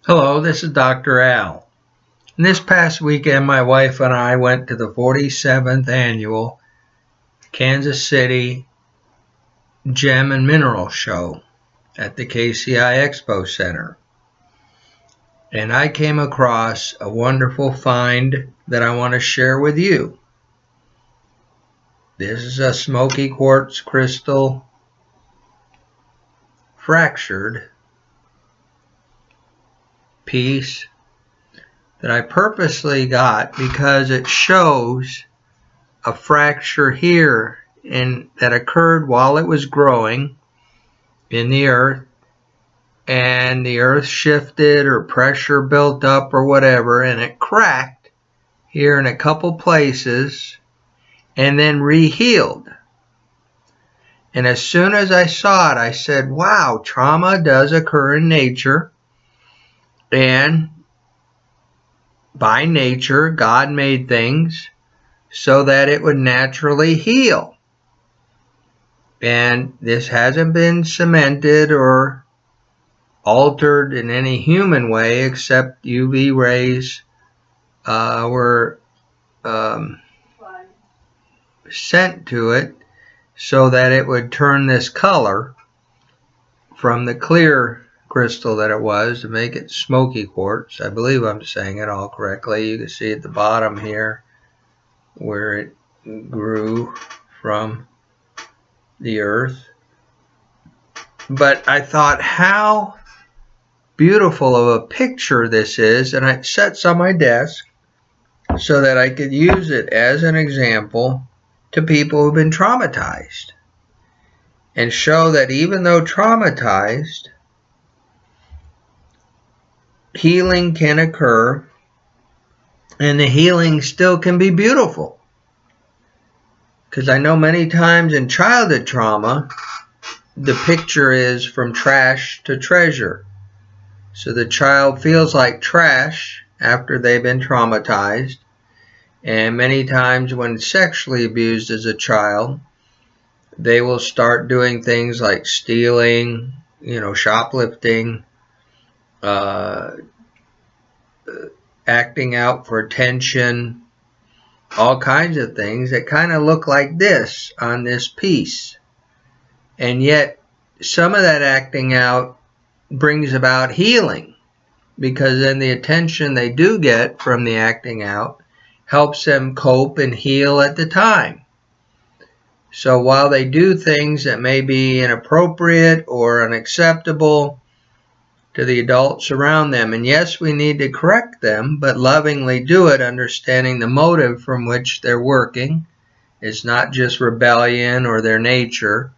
Hello, this is Dr. Al. And this past weekend, my wife and I went to the 47th annual Kansas City Gem and Mineral Show at the KCI Expo Center. And I came across a wonderful find that I want to share with you. This is a smoky quartz crystal fractured piece that I purposely got because it shows a fracture here that occurred while it was growing in the earth, and the earth shifted or pressure built up or whatever, and it cracked here in a couple places and then rehealed. And as soon as I saw it, I said, wow, trauma does occur in nature, and by nature, God made things so that it would naturally heal. And this hasn't been cemented or altered in any human way except UV rays were sent to it so that it would turn this color from the clear crystal that it was to make it smoky quartz. I believe I'm saying it all correctly. You can see at the bottom here where it grew from the earth. But I thought how beautiful of a picture this is, and it sits on my desk so that I could use it as an example to people who've been traumatized and show that even though traumatized, healing can occur, and the healing still can be beautiful. Because I know many times in childhood trauma, the picture is from trash to treasure. So the child feels like trash after they've been traumatized. And many times when sexually abused as a child, they will start doing things like stealing, shoplifting, acting out for attention, all kinds of things that kind of look like this on this piece. And yet some of that acting out brings about healing, because then the attention they do get from the acting out helps them cope and heal at the time. So while they do things that may be inappropriate or unacceptable to the adults around them, and yes, we need to correct them, but lovingly do it, understanding the motive from which they're working. It's not just rebellion or their nature.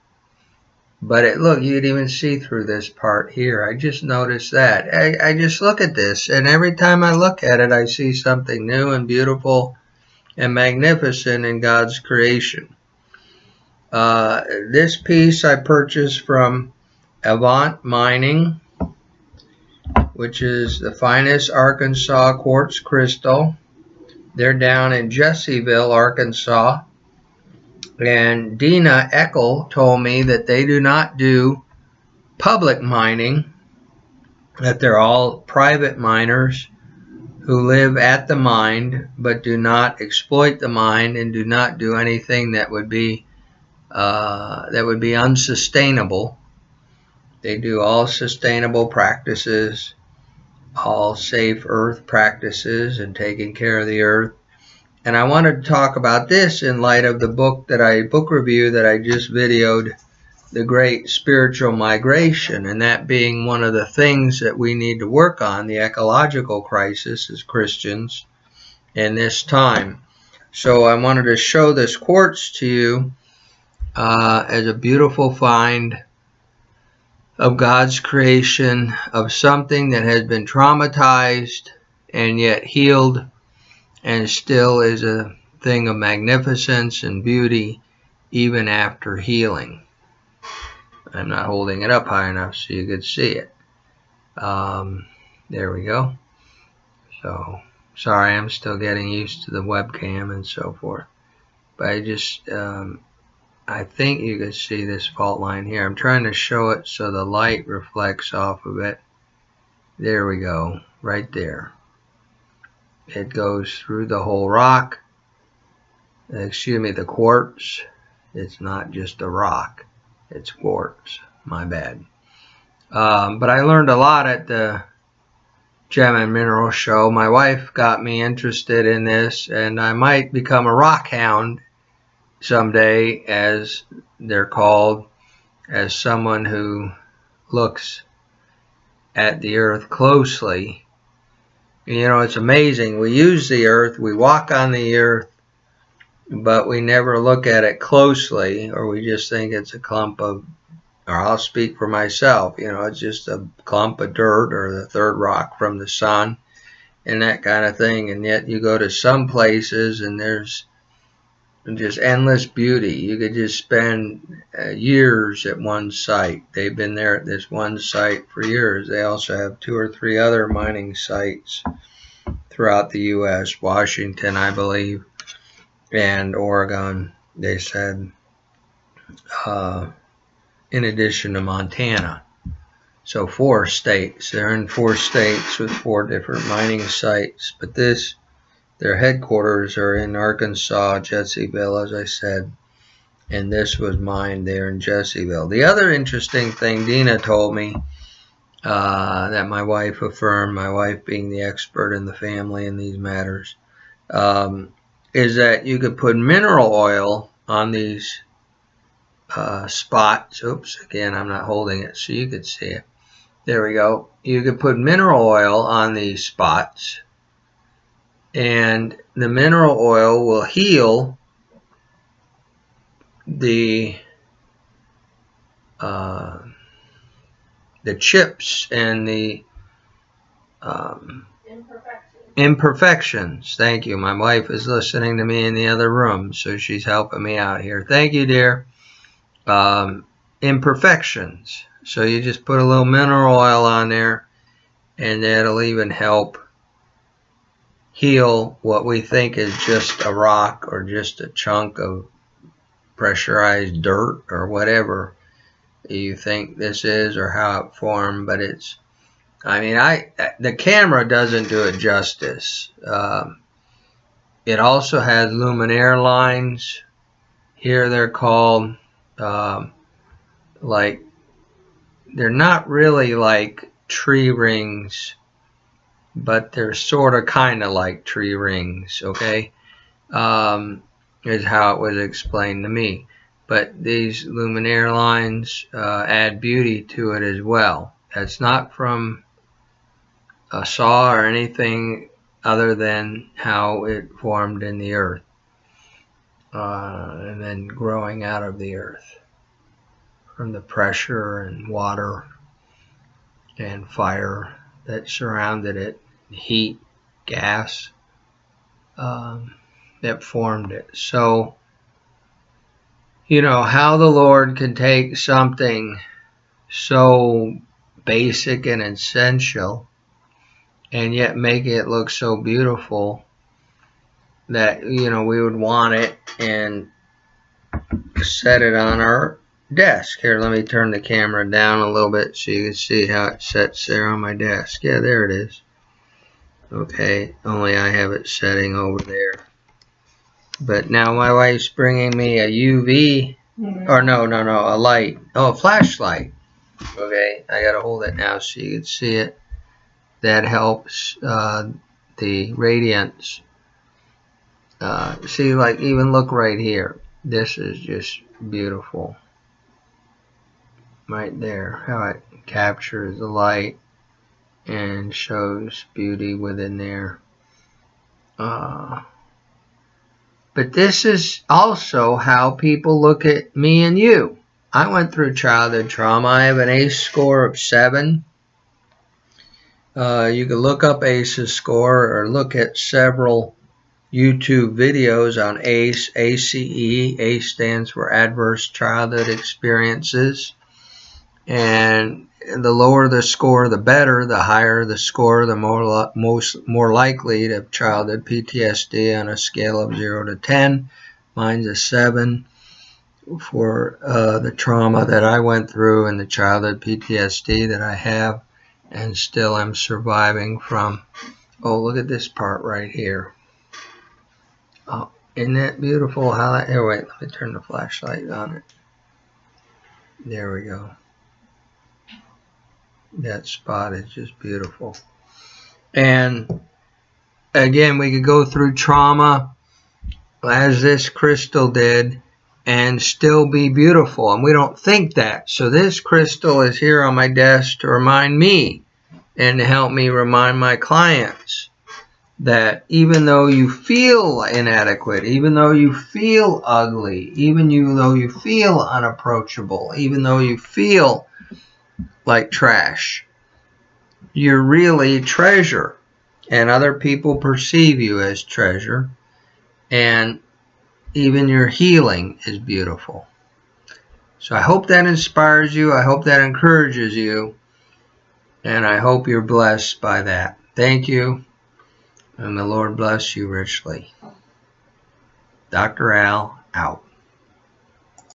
But look, you can even see through this part here. I just noticed that. I just look at this, and every time I look at it, I see something new and beautiful and magnificent in God's creation. This piece I purchased from Avant Mining, which is the finest Arkansas quartz crystal. They're down in Jesseville, Arkansas. And Dina Eckel told me that they do not do public mining, that they're all private miners who live at the mine but do not exploit the mine and do not do anything that would be unsustainable. They do all sustainable practices, all safe earth practices, and taking care of the earth. And I wanted to talk about this in light of the book review that I just videoed, The Great Spiritual Migration, and that being one of the things that we need to work on, the ecological crisis as Christians in this time. So I wanted to show this quartz to you as a beautiful find of God's creation, of something that has been traumatized and yet healed, and still is a thing of magnificence and beauty even after healing. I'm not holding it up high enough so you could see it. There we go. So, sorry, I'm still getting used to the webcam and so forth. But I think you can see this fault line here. I'm trying to show it so the light reflects off of it. There we go, right there. It goes through the whole rock. Excuse me, the quartz. It's not just a rock. It's quartz. My bad. But I learned a lot at the Gem and Mineral Show. My wife got me interested in this, and I might become a rock hound someday, as they're called, as someone who looks at the earth closely. You know, it's amazing. We use the earth, we walk on the earth, but we never look at it closely, or we just think it's a clump of, or I'll speak for myself, you know, it's just a clump of dirt or the third rock from the sun and that kind of thing. And yet you go to some places and there's just endless beauty. You could just spend years at one site. They've been there at this one site for years. They also have 2 or 3 other mining sites throughout the U.S., Washington, I believe, and Oregon, they said, in addition to Montana. So 4 states. They're in 4 states with 4 different mining sites. But their headquarters are in Arkansas, Jessieville, as I said. And this was mined there in Jessieville. The other interesting thing Dina told me, that my wife affirmed, my wife being the expert in the family in these matters, is that you could put mineral oil on these spots. Oops, again, I'm not holding it so you could see it. There we go. You could put mineral oil on these spots, and the mineral oil will heal the chips and the imperfections. Thank you. My wife is listening to me in the other room, so she's helping me out here. Thank you, dear. Imperfections. So you just put a little mineral oil on there, and that'll even help heal what we think is just a rock or just a chunk of pressurized dirt or whatever you think this is or how it formed. But it's, I mean, the camera doesn't do it justice. It also has luminaire lines. Here they're called, like, they're not really like tree rings, but they're sort of kind of like tree rings, okay? Is how it was explained to me. But these luminaire lines add beauty to it as well. That's not from a saw or anything other than how it formed in the earth, and then growing out of the earth from the pressure and water and fire that surrounded it, heat, gas, that formed it. So, you know, how the Lord can take something so basic and essential and yet make it look so beautiful that, you know, we would want it and set it on our desk. Here, let me turn the camera down a little bit so you can see how it sets there on my desk. Yeah, there it is. Okay, only I have it setting over there. But now my wife's bringing me a UV, or no, a light. Oh, a flashlight. Okay, I gotta hold it now so you can see it. That helps the radiance. See, like, even look right here. This is just beautiful. Right there, how it captures the light and shows beauty within there. But this is also how people look at me and you. I went through childhood trauma. I have an ACE score of 7. You can look up ACE's score or look at several YouTube videos on ACE, ACE. ACE stands for Adverse Childhood Experiences. And the lower the score, the better. The higher the score, the more likely to have childhood PTSD on a scale of 0 to 10. Mine's a 7 for the trauma that I went through and the childhood PTSD that I have. and still am surviving from, oh, look at this part right here. Oh, isn't that beautiful? How that, here, wait, let me turn the flashlight on it. There we go. That spot is just beautiful. And again, we could go through trauma as this crystal did and still be beautiful. And we don't think that. So this crystal is here on my desk to remind me and to help me remind my clients that even though you feel inadequate, even though you feel ugly, even though you feel unapproachable, even though you feel like trash, you're really treasure. And other people perceive you as treasure. And even your healing is beautiful. So I hope that inspires you. I hope that encourages you. And I hope you're blessed by that. Thank you. And the Lord bless you richly. Dr. Al, out.